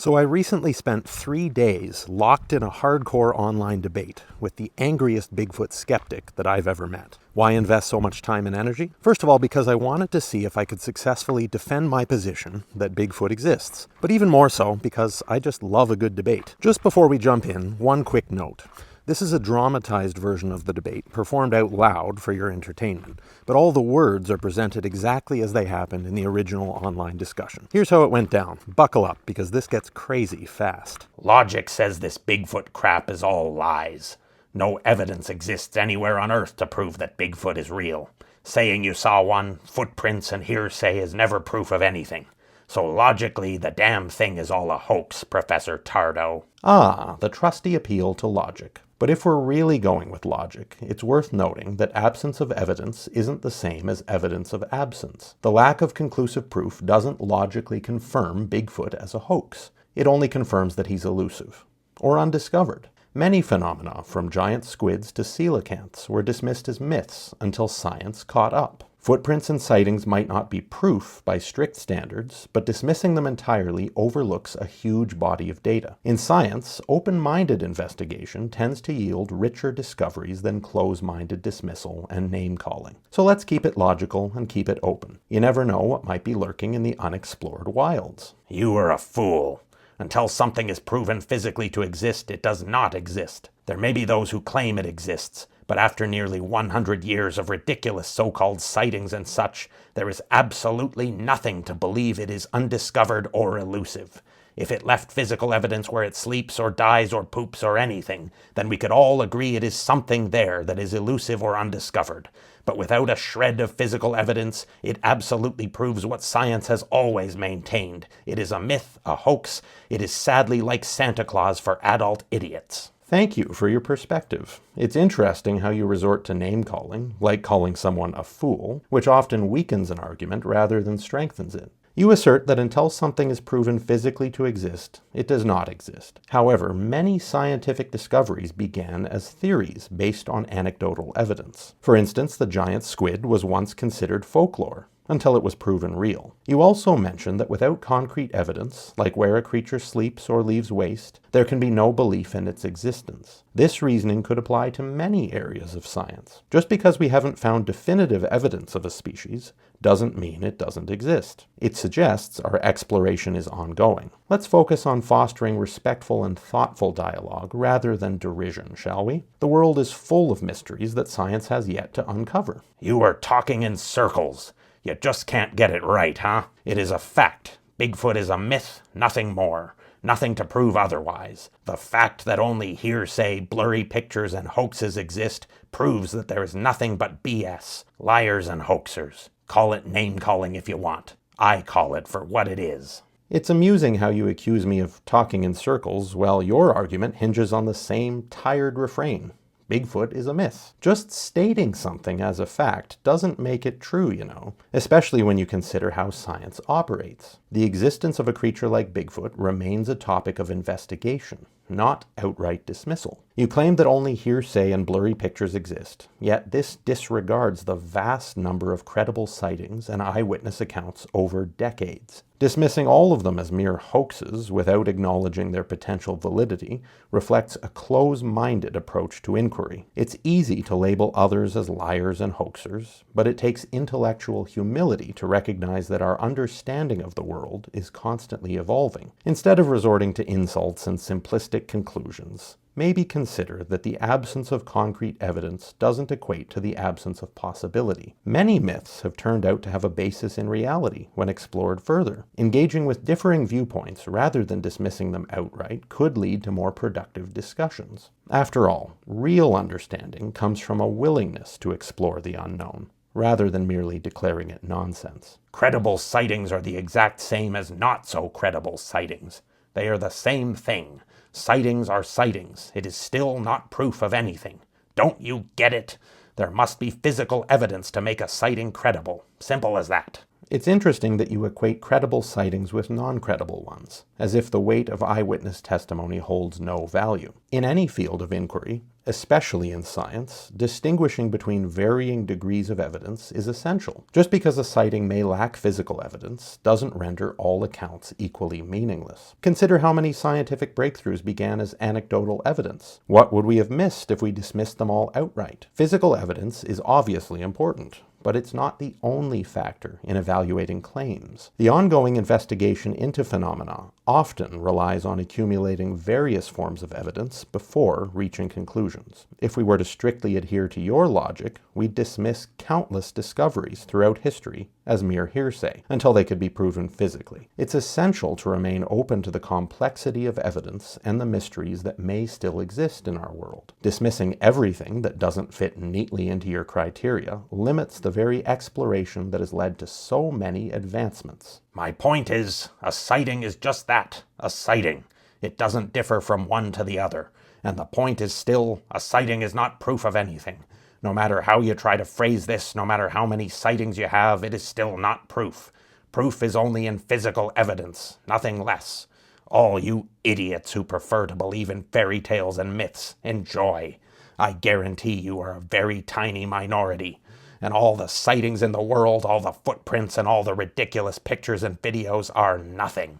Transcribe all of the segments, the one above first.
So I recently spent 3 days locked in a hardcore online debate with the angriest Bigfoot skeptic that I've ever met. Why invest so much time and energy? First of all, because I wanted to see if I could successfully defend my position that Bigfoot exists. But even more so, because I just love a good debate. Just before we jump in, one quick note. This is a dramatized version of the debate, performed out loud for your entertainment, but all the words are presented exactly as they happened in the original online discussion. Here's how it went down. Buckle up, because this gets crazy fast. Logic says this Bigfoot crap is all lies. No evidence exists anywhere on Earth to prove that Bigfoot is real. Saying you saw one, footprints and hearsay is never proof of anything. So logically, the damn thing is all a hoax, Professor Tardo. Ah, the trusty appeal to logic. But if we're really going with logic, it's worth noting that absence of evidence isn't the same as evidence of absence. The lack of conclusive proof doesn't logically confirm Bigfoot as a hoax. It only confirms that he's elusive, or undiscovered. Many phenomena, from giant squids to coelacanths, were dismissed as myths until science caught up. Footprints and sightings might not be proof by strict standards, but dismissing them entirely overlooks a huge body of data. In science, open-minded investigation tends to yield richer discoveries than close-minded dismissal and name-calling. So let's keep it logical and keep it open. You never know what might be lurking in the unexplored wilds. You are a fool. Until something is proven physically to exist, it does not exist. There may be those who claim it exists, but after nearly 100 years of ridiculous so-called sightings and such, there is absolutely nothing to believe it is undiscovered or elusive. If it left physical evidence where it sleeps or dies or poops or anything, then we could all agree it is something there that is elusive or undiscovered. But without a shred of physical evidence, it absolutely proves what science has always maintained. It is a myth, a hoax. It is sadly like Santa Claus for adult idiots. Thank you for your perspective. It's interesting how you resort to name-calling, like calling someone a fool, which often weakens an argument rather than strengthens it. You assert that until something is proven physically to exist, it does not exist. However, many scientific discoveries began as theories based on anecdotal evidence. For instance, the giant squid was once considered folklore, until it was proven real. You also mentioned that without concrete evidence, like where a creature sleeps or leaves waste, there can be no belief in its existence. This reasoning could apply to many areas of science. Just because we haven't found definitive evidence of a species doesn't mean it doesn't exist. It suggests our exploration is ongoing. Let's focus on fostering respectful and thoughtful dialogue rather than derision, shall we? The world is full of mysteries that science has yet to uncover. You are talking in circles. You just can't get it right, huh? It is a fact. Bigfoot is a myth, nothing more. Nothing to prove otherwise. The fact that only hearsay, blurry pictures, and hoaxes exist proves that there is nothing but BS. Liars and hoaxers. Call it name-calling if you want. I call it for what it is. It's amusing how you accuse me of talking in circles while your argument hinges on the same tired refrain. Bigfoot is a myth. Just stating something as a fact doesn't make it true, you know, especially when you consider how science operates. The existence of a creature like Bigfoot remains a topic of investigation, not outright dismissal. You claim that only hearsay and blurry pictures exist, yet this disregards the vast number of credible sightings and eyewitness accounts over decades. Dismissing all of them as mere hoaxes without acknowledging their potential validity reflects a close-minded approach to inquiry. It's easy to label others as liars and hoaxers, but it takes intellectual humility to recognize that our understanding of the world is constantly evolving. Instead of resorting to insults and simplistic conclusions, maybe consider that the absence of concrete evidence doesn't equate to the absence of possibility. Many myths have turned out to have a basis in reality when explored further. Engaging with differing viewpoints rather than dismissing them outright could lead to more productive discussions. After all, real understanding comes from a willingness to explore the unknown, rather than merely declaring it nonsense. Credible sightings are the exact same as not so credible sightings. They are the same thing. Sightings are sightings. It is still not proof of anything. Don't you get it? There must be physical evidence to make a sighting credible. Simple as that. It's interesting that you equate credible sightings with non-credible ones, as if the weight of eyewitness testimony holds no value. In any field of inquiry, Especially in science, distinguishing between varying degrees of evidence is essential. Just because a sighting may lack physical evidence doesn't render all accounts equally meaningless. Consider how many scientific breakthroughs began as anecdotal evidence. What would we have missed if we dismissed them all outright? Physical evidence is obviously important, but it's not the only factor in evaluating claims. The ongoing investigation into phenomena often relies on accumulating various forms of evidence before reaching conclusions. If we were to strictly adhere to your logic, we'd dismiss countless discoveries throughout history as mere hearsay, until they could be proven physically. It's essential to remain open to the complexity of evidence and the mysteries that may still exist in our world. Dismissing everything that doesn't fit neatly into your criteria limits the very exploration that has led to so many advancements. My point is, a sighting is just that, a sighting. It doesn't differ from one to the other. And the point is still, a sighting is not proof of anything. No matter how you try to phrase this, no matter how many sightings you have, it is still not proof. Proof is only in physical evidence, nothing less. All you idiots who prefer to believe in fairy tales and myths, enjoy. I guarantee you are a very tiny minority. And all the sightings in the world, all the footprints and all the ridiculous pictures and videos are nothing.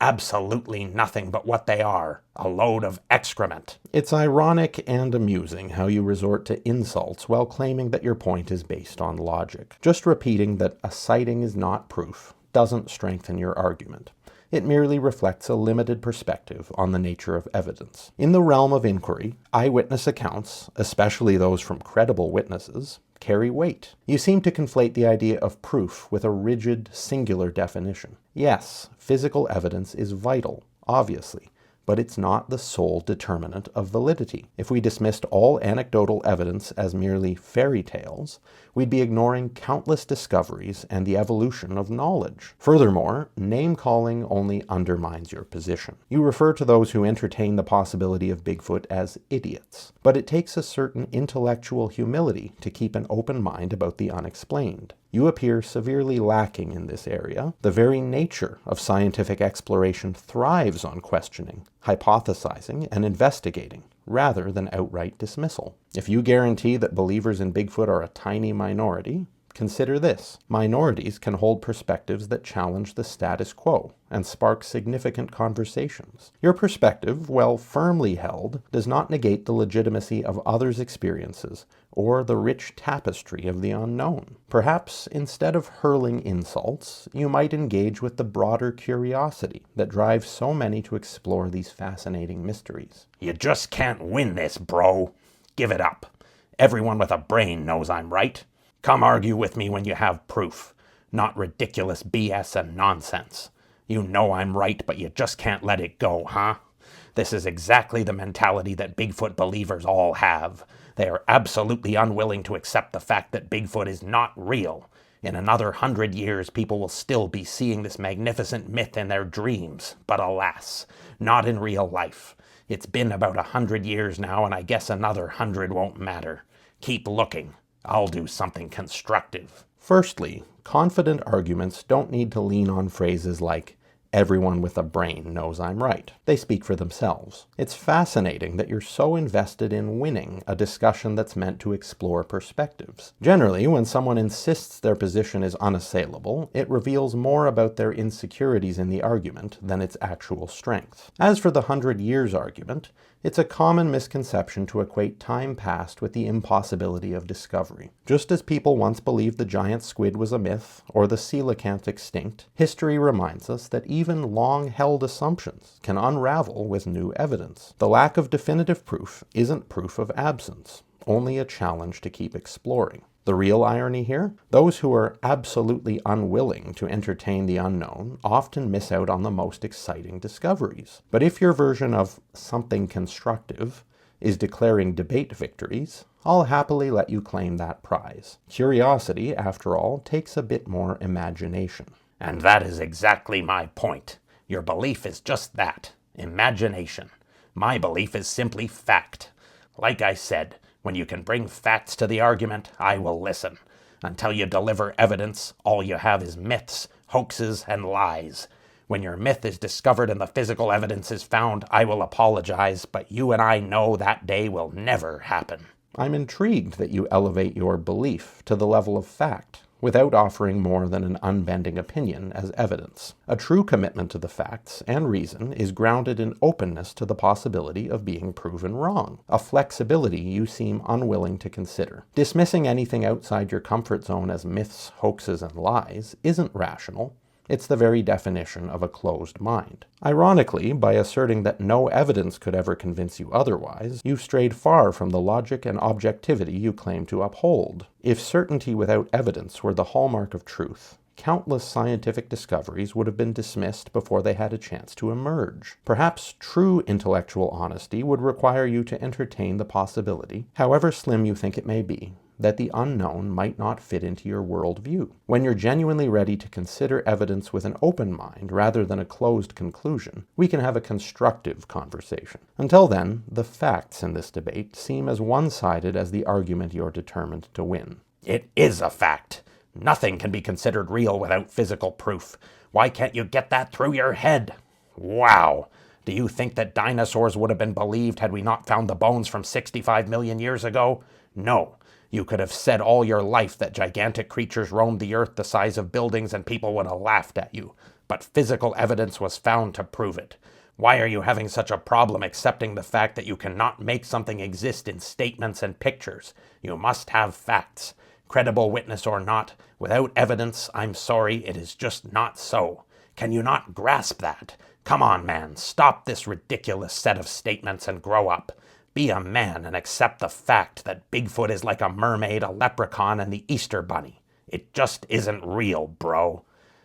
Absolutely nothing but what they are, a load of excrement. It's ironic and amusing how you resort to insults while claiming that your point is based on logic. Just repeating that a sighting is not proof doesn't strengthen your argument. It merely reflects a limited perspective on the nature of evidence. In the realm of inquiry, eyewitness accounts, especially those from credible witnesses, carry weight. You seem to conflate the idea of proof with a rigid, singular definition. Yes, physical evidence is vital, obviously, but it's not the sole determinant of validity. If we dismissed all anecdotal evidence as merely fairy tales, we'd be ignoring countless discoveries and the evolution of knowledge. Furthermore, name-calling only undermines your position. You refer to those who entertain the possibility of Bigfoot as idiots, but it takes a certain intellectual humility to keep an open mind about the unexplained. You appear severely lacking in this area. The very nature of scientific exploration thrives on questioning, hypothesizing, and investigating, rather than outright dismissal. If you guarantee that believers in Bigfoot are a tiny minority, consider this. Minorities can hold perspectives that challenge the status quo and spark significant conversations. Your perspective, while firmly held, does not negate the legitimacy of others' experiences or the rich tapestry of the unknown. Perhaps, instead of hurling insults, you might engage with the broader curiosity that drives so many to explore these fascinating mysteries. You just can't win this, bro. Give it up. Everyone with a brain knows I'm right. Come argue with me when you have proof, not ridiculous BS and nonsense. You know I'm right, but you just can't let it go, huh? This is exactly the mentality that Bigfoot believers all have. They are absolutely unwilling to accept the fact that Bigfoot is not real. In another 100 years, people will still be seeing this magnificent myth in their dreams, but alas, not in real life. It's been about 100 years now, and I guess another 100 won't matter. Keep looking. I'll do something constructive. Firstly, confident arguments don't need to lean on phrases like, "Everyone with a brain knows I'm right." They speak for themselves. It's fascinating that you're so invested in winning a discussion that's meant to explore perspectives. Generally, when someone insists their position is unassailable, it reveals more about their insecurities in the argument than its actual strength. As for the 100 years argument, it's a common misconception to equate time past with the impossibility of discovery. Just as people once believed the giant squid was a myth or the coelacanth extinct, history reminds us that even long-held assumptions can unravel with new evidence. The lack of definitive proof isn't proof of absence, only a challenge to keep exploring. The real irony here? Those who are absolutely unwilling to entertain the unknown often miss out on the most exciting discoveries. But if your version of something constructive is declaring debate victories, I'll happily let you claim that prize. Curiosity, after all, takes a bit more imagination. And that is exactly my point. Your belief is just that, imagination. My belief is simply fact. Like I said, when you can bring facts to the argument, I will listen. Until you deliver evidence, all you have is myths, hoaxes, and lies. When your myth is discovered and the physical evidence is found, I will apologize, but you and I know that day will never happen. I'm intrigued that you elevate your belief to the level of fact, without offering more than an unbending opinion as evidence. A true commitment to the facts and reason is grounded in openness to the possibility of being proven wrong, a flexibility you seem unwilling to consider. Dismissing anything outside your comfort zone as myths, hoaxes, and lies isn't rational. It's the very definition of a closed mind. Ironically, by asserting that no evidence could ever convince you otherwise, you've strayed far from the logic and objectivity you claim to uphold. If certainty without evidence were the hallmark of truth, countless scientific discoveries would have been dismissed before they had a chance to emerge. Perhaps true intellectual honesty would require you to entertain the possibility, however slim you think it may be, that the unknown might not fit into your worldview. When you're genuinely ready to consider evidence with an open mind rather than a closed conclusion, we can have a constructive conversation. Until then, the facts in this debate seem as one-sided as the argument you're determined to win. It is a fact. Nothing can be considered real without physical proof. Why can't you get that through your head? Wow! Do you think that dinosaurs would have been believed had we not found the bones from 65 million years ago? No. You could have said all your life that gigantic creatures roamed the earth the size of buildings and people would have laughed at you. But physical evidence was found to prove it. Why are you having such a problem accepting the fact that you cannot make something exist in statements and pictures? You must have facts. Credible witness or not, without evidence, I'm sorry, it is just not so. Can you not grasp that? Come on, man, stop this ridiculous set of statements and grow up. Be a man and accept the fact that Bigfoot is like a mermaid, a leprechaun, and the Easter Bunny. It just isn't real, bro.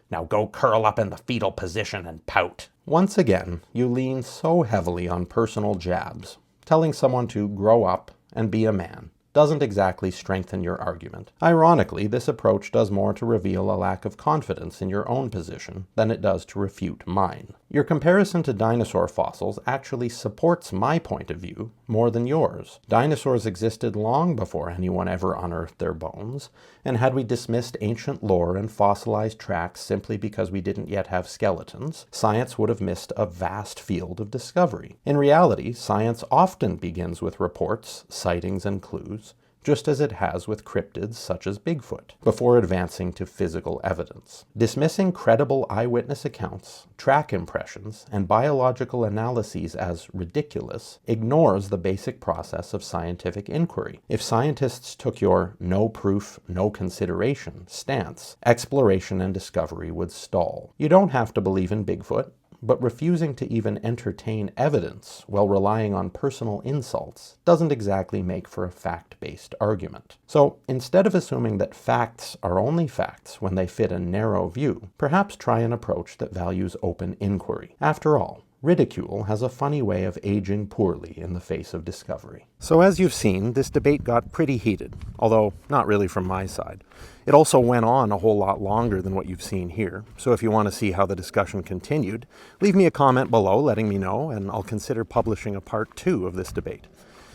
Now go curl up in the fetal position and pout. Once again, you lean so heavily on personal jabs. Telling someone to grow up and be a man doesn't exactly strengthen your argument. Ironically, this approach does more to reveal a lack of confidence in your own position than it does to refute mine. Your comparison to dinosaur fossils actually supports my point of view more than yours. Dinosaurs existed long before anyone ever unearthed their bones, and had we dismissed ancient lore and fossilized tracks simply because we didn't yet have skeletons, science would have missed a vast field of discovery. In reality, science often begins with reports, sightings, and clues, just as it has with cryptids such as Bigfoot, before advancing to physical evidence. Dismissing credible eyewitness accounts, track impressions, and biological analyses as ridiculous ignores the basic process of scientific inquiry. If scientists took your no proof, no consideration stance, exploration and discovery would stall. You don't have to believe in Bigfoot, but refusing to even entertain evidence while relying on personal insults doesn't exactly make for a fact-based argument. So instead of assuming that facts are only facts when they fit a narrow view, perhaps try an approach that values open inquiry. After all, ridicule has a funny way of aging poorly in the face of discovery. So as you've seen, this debate got pretty heated, although not really from my side. It also went on a whole lot longer than what you've seen here, so if you want to see how the discussion continued, leave me a comment below letting me know, and I'll consider publishing a part 2 of this debate.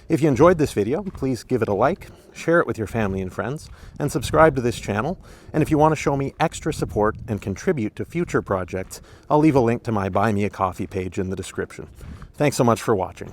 If you enjoyed this video, please give it a like, share it with your family and friends, and subscribe to this channel. And if you want to show me extra support and contribute to future projects, I'll leave a link to my Buy Me a Coffee page in the description. Thanks so much for watching.